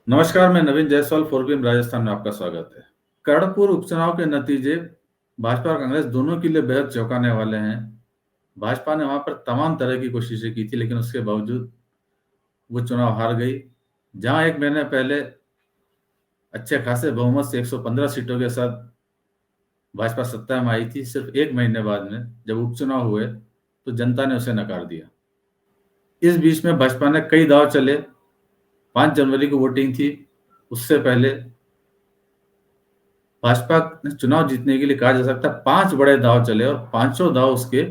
नमस्कार, मैं नवीन जायसवाल, फोरबीन राजस्थान में आपका स्वागत है। कर्णपुर उपचुनाव के नतीजे भाजपा और कांग्रेस दोनों के लिए बेहद चौंकाने वाले हैं। भाजपा ने वहां पर तमाम तरह की कोशिशें की थी, लेकिन उसके बावजूद वो चुनाव हार गई। जहां 1 महीने पहले अच्छे खासे बहुमत से 115 सीटों के साथ भाजपा सत्ता में आई थी, सिर्फ 1 महीने बाद में जब उपचुनाव हुए तो जनता ने उसे नकार दिया। इस बीच में भाजपा ने कई दांव चले। 5 जनवरी को वोटिंग थी, उससे पहले भाजपा ने चुनाव जीतने के लिए कहा जा सकता है 5 बड़े दांव चले और पांचों दांव उसके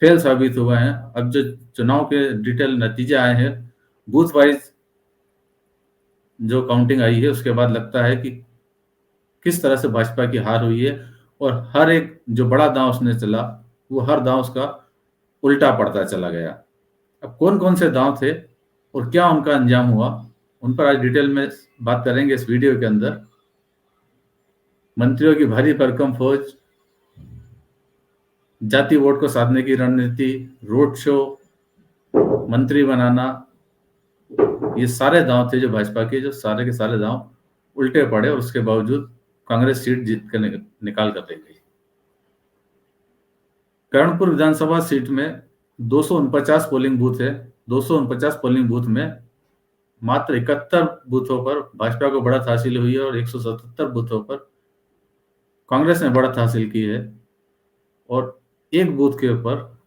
फेल साबित हुए हैं। अब जो चुनाव के डिटेल नतीजे आए हैं, बूथ वाइज जो काउंटिंग आई है, उसके बाद लगता है कि किस तरह से भाजपा की हार हुई है और हर एक जो बड़ा दांव उसने चला, वो हर दांव उसका उल्टा पड़ता चला गया। अब कौन-कौन से दांव थे और क्या उनका अंजाम हुआ, उन पर आज डिटेल में बात करेंगे इस वीडियो के अंदर। मंत्रियों की भारी भरकम फौज, जाति वोट को साधने की रणनीति, रोड शो, मंत्री बनाना, ये सारे दांव थे जो भाजपा के, जो सारे के सारे दांव उल्टे पड़े और उसके बावजूद कांग्रेस सीट जीत कर निकाल कर ले गई। कर्णपुर विधानसभा सीट में 249 पोलिंग बूथ है। 249 पोलिंग बूथ में मात्र 71 बूथों पर भाजपा को बढ़त हासिल हुई है और 177 बूथों पर कांग्रेस ने बढ़त हासिल की है। और एक बूथ के ऊपर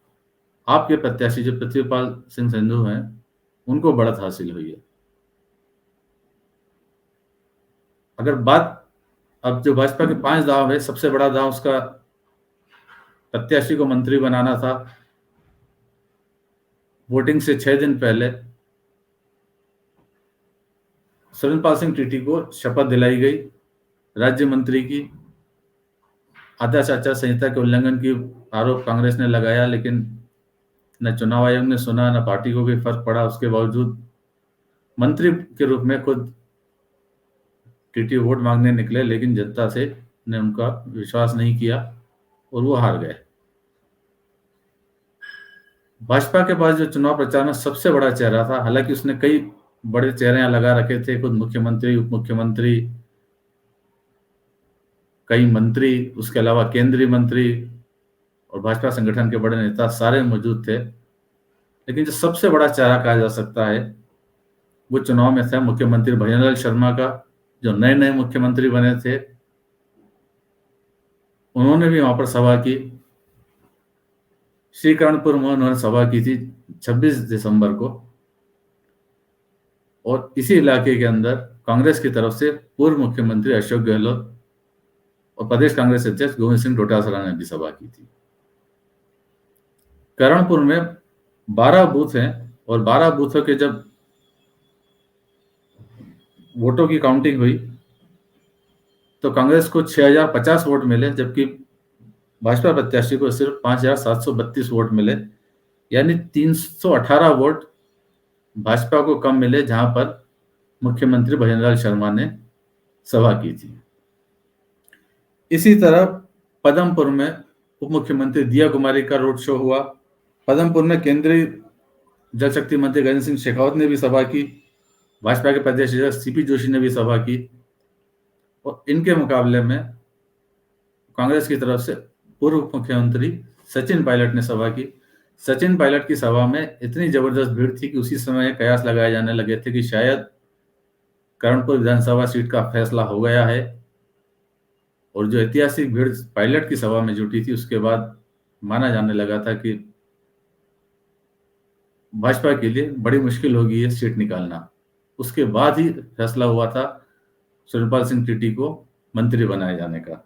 आपके प्रत्याशी जो पृथ्वीपाल सिंह संधू हैं, उनको बढ़त हासिल हुई है। अगर बात अब जो भाजपा के 5 दांव है, सबसे बड़ा दांव उसका प्रत्याशी को मंत्री बनाना था। वोटिंग से 6 दिन पहले सुरेंद्रपाल सिंह टीटी को शपथ दिलाई गई राज्य मंत्री की। आदर्श आचार संहिता के उल्लंघन की आरोप कांग्रेस ने लगाया, लेकिन न चुनाव आयोग ने सुना, न पार्टी को भी फर्क पड़ा। उसके बावजूद मंत्री के रूप में खुद टीटी वोट मांगने निकले, लेकिन जनता से ने उनका विश्वास नहीं किया और वो हार गए। भाजपा के पास जो चुनाव प्रचार में सबसे बड़ा चेहरा था, हालांकि उसने कई बड़े चेहरे यहाँ लगा रखे थे, खुद मुख्यमंत्री, उप मुख्यमंत्री, कई मंत्री, उसके अलावा केंद्रीय मंत्री और भाजपा संगठन के बड़े नेता सारे मौजूद थे। लेकिन जो सबसे बड़ा चेहरा कहा जा सकता है, वो चुनाव में था मुख्यमंत्री भजनलाल शर्मा का, जो नए नए मुख्यमंत्री बने थे। उन्होंने भी वहां पर सभा की। श्रीकानपुर में उन्होंने सभा की थी 26 दिसंबर को। और इसी इलाके के अंदर कांग्रेस की तरफ से पूर्व मुख्यमंत्री अशोक गहलोत और प्रदेश कांग्रेस अध्यक्ष गोविंद सिंह डोटासरा ने भी सभा की थी। करणपुर में 12 बूथ हैं और 12 बूथों के जब वोटों की काउंटिंग हुई तो कांग्रेस को 6050 वोट मिले, जबकि भाजपा प्रत्याशी को सिर्फ 5732 वोट मिले। यानी 318 वोट भाजपा को कम मिले, जहां पर मुख्यमंत्री भजनलाल शर्मा ने सभा की थी। इसी तरह पदमपुर में उप मुख्यमंत्री दिया कुमारी का रोड शो हुआ। पदमपुर में केंद्रीय जल शक्ति मंत्री गजेंद्र सिंह शेखावत ने भी सभा की। भाजपा के प्रदेश अध्यक्ष सीपी जोशी ने भी सभा की। और इनके मुकाबले में कांग्रेस की तरफ से पूर्व मुख्यमंत्री सचिन पायलट ने सभा की। सचिन पायलट की सभा में इतनी जबरदस्त भीड़ थी कि उसी समय कयास लगाए जाने लगे थे कि शायद कर्णपुर विधानसभा सीट का फैसला हो गया है। और जो ऐतिहासिक भीड़ पायलट की सभा में जुटी थी, उसके बाद माना जाने लगा था कि भाजपा के लिए बड़ी मुश्किल होगी ये सीट निकालना। उसके बाद ही फैसला हुआ था सुरेंद्रपाल सिंह टीटी को मंत्री बनाए जाने का।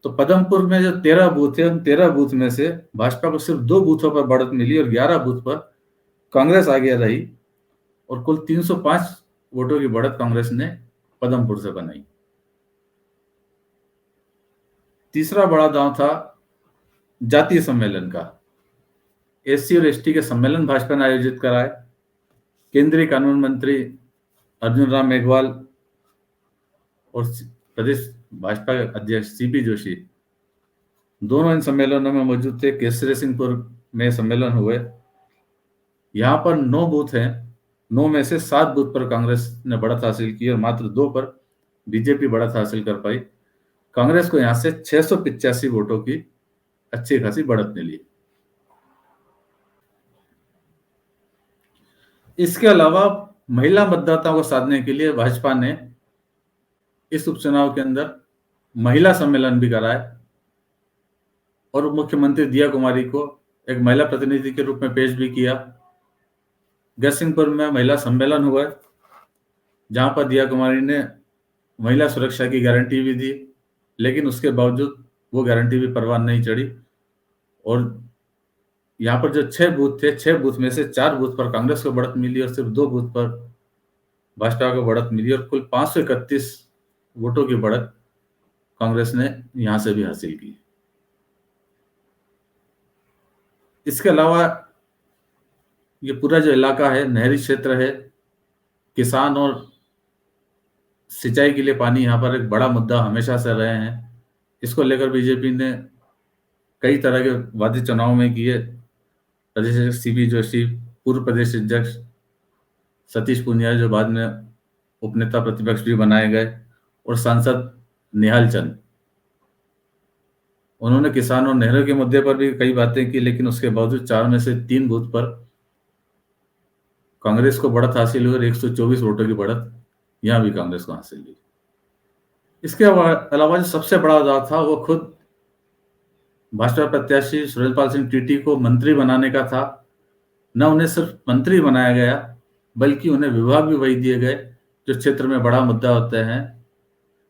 तो पदमपुर में जो 13 बूथ है, उन 13 बूथ में से भाजपा को सिर्फ 2 बूथों पर बढ़त मिली और 11 बूथ पर कांग्रेस आगे रही और कुल 305 वोटों की बढ़त कांग्रेस ने पदमपुर से बनाई। तीसरा बड़ा दांव था जातीय सम्मेलन का। एससी और एसटी के सम्मेलन भाजपा ने आयोजित कराए। केंद्रीय कानून मंत्री अर्जुन राम मेघवाल और प्रदेश भाजपा के अध्यक्ष सीपी जोशी दोनों इन सम्मेलनों में मौजूद थे। केसरी सिंहपुर में सम्मेलन हुए। यहाँ पर 9 बूथ हैं 9 में से 7 बूथ पर कांग्रेस ने बढ़त हासिल की और मात्र 2 पर बीजेपी बढ़त हासिल कर पाई। कांग्रेस को यहां से 685 वोटों की अच्छी खासी बढ़त मिली। इसके अलावा महिला मतदाताओं को साधने के लिए भाजपा ने इस उपचुनाव के अंदर महिला सम्मेलन भी कराया और मुख्यमंत्री दिया कुमारी को एक महिला प्रतिनिधि के रूप में पेश भी किया। जयसिंहपुर में महिला सम्मेलन हुआ जहां पर दिया कुमारी ने महिला सुरक्षा की गारंटी भी दी, लेकिन उसके बावजूद वो गारंटी भी परवान नहीं चढ़ी और यहाँ पर जो 6 बूथ थे, 6 बूथ में से 4 बूथ पर कांग्रेस को बढ़त मिली और सिर्फ 2 बूथ पर भाजपा को बढ़त मिली और कुल 531 वोटों की बढ़त कांग्रेस ने यहां से भी हासिल की। इसके अलावा ये पूरा जो इलाका है नहरी क्षेत्र है, किसान और सिंचाई के लिए पानी यहाँ पर एक बड़ा मुद्दा हमेशा से रहे हैं। इसको लेकर बीजेपी ने कई तरह के वादे चुनाव में किए। प्रदेश अध्यक्ष सीपी जोशी, पूर्व प्रदेश अध्यक्ष सतीश पूनिया जो बाद में उपनेता प्रतिपक्ष भी बनाए गए, और सांसद निहाल चंद, उन्होंने किसान और नहरों के मुद्दे पर भी कई बातें की, लेकिन उसके बावजूद 4 में से 3 बूथ पर कांग्रेस को बढ़त हासिल हुई और 124 वोटों की बढ़त यहां भी कांग्रेस को हासिल हुई। इसके अलावा जो सबसे बड़ा दाव था वो खुद भाजपा प्रत्याशी सुरेंद्रपाल सिंह टीटी को मंत्री बनाने का था। न उन्हें सिर्फ मंत्री बनाया गया बल्कि उन्हें विभाग भी वही दिए गए जो क्षेत्र में बड़ा मुद्दा होते हैं।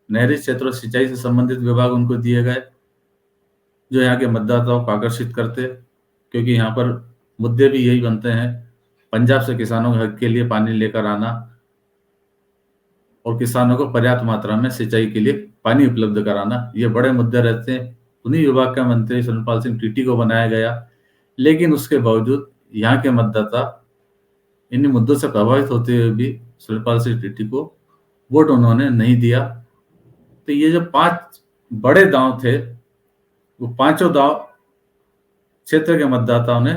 नहरी क्षेत्र और सिंचाई से संबंधित विभाग उनको दिए गए जो यहाँ के मतदाताओं को आकर्षित करते, क्योंकि यहाँ पर मुद्दे भी यही बनते हैं, पंजाब से किसानों के हक के लिए पानी लेकर आना और किसानों को पर्याप्त मात्रा में सिंचाई के लिए पानी उपलब्ध कराना, ये बड़े मुद्दे रहते हैं। उन्हीं विभाग का मंत्री सुरेंद्रपाल सिंह टीटी को बनाया गया, लेकिन उसके बावजूद यहाँ के मतदाता इन्हीं मुद्दों से प्रभावित होते हुए भी सुरेंद्रपाल सिंह टीटी को वोट उन्होंने नहीं दिया। तो ये जो 5 बड़े दांव थे, वो पांचों दांव क्षेत्र के मतदाताओं ने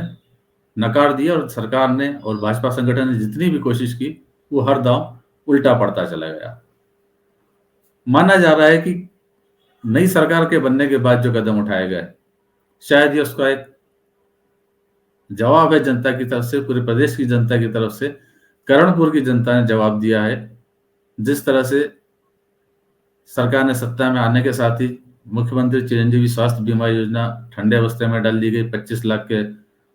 नकार दिया और सरकार ने और भाजपा संगठन ने जितनी भी कोशिश की वो हर दांव उल्टा पड़ता चला गया। माना जा रहा है कि नई सरकार के बनने के बाद जो कदम उठाए गए, शायद ये उसका एक जवाब है जनता की तरफ से, पूरे प्रदेश की जनता की तरफ से। करणपुर की जनता ने जवाब दिया है। जिस तरह से सरकार ने सत्ता में आने के साथ ही मुख्यमंत्री चिरंजीवी स्वास्थ्य बीमा योजना ठंडे अवस्थे में डाल दी गई। 25 लाख के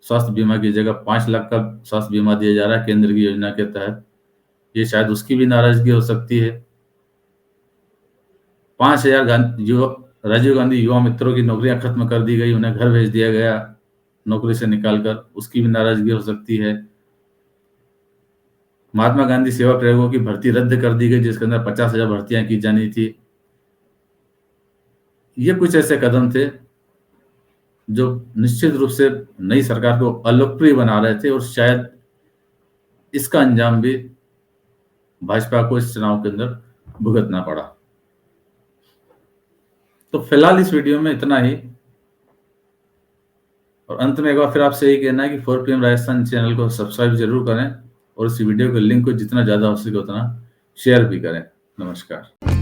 स्वास्थ्य बीमा की जगह 5 लाख का स्वास्थ्य बीमा दिया जा रहा है केंद्र की योजना के तहत। ये शायद उसकी भी नाराजगी हो सकती है। 5000 राजीव गांधी युवा मित्रों की नौकरियां खत्म कर दी गई, उन्हें घर भेज दिया गया नौकरी से निकालकर, उसकी भी नाराजगी हो सकती है। महात्मा गांधी सेवा प्रयोगों की भर्ती रद्द कर दी गई जिसके अंदर 50,000 भर्तियां की जानी थी। ये कुछ ऐसे कदम थे जो निश्चित रूप से नई सरकार को अलोकप्रिय बना रहे थे और शायद इसका अंजाम भी भाजपा को इस चुनाव के अंदर भुगतना पड़ा। तो फिलहाल इस वीडियो में इतना ही, और अंत में एक बार फिर आपसे यही कहना है कि 4PM राजस्थान चैनल को सब्सक्राइब जरूर करें और इस वीडियो के लिंक को जितना ज्यादा हो सके उतना शेयर भी करें। नमस्कार।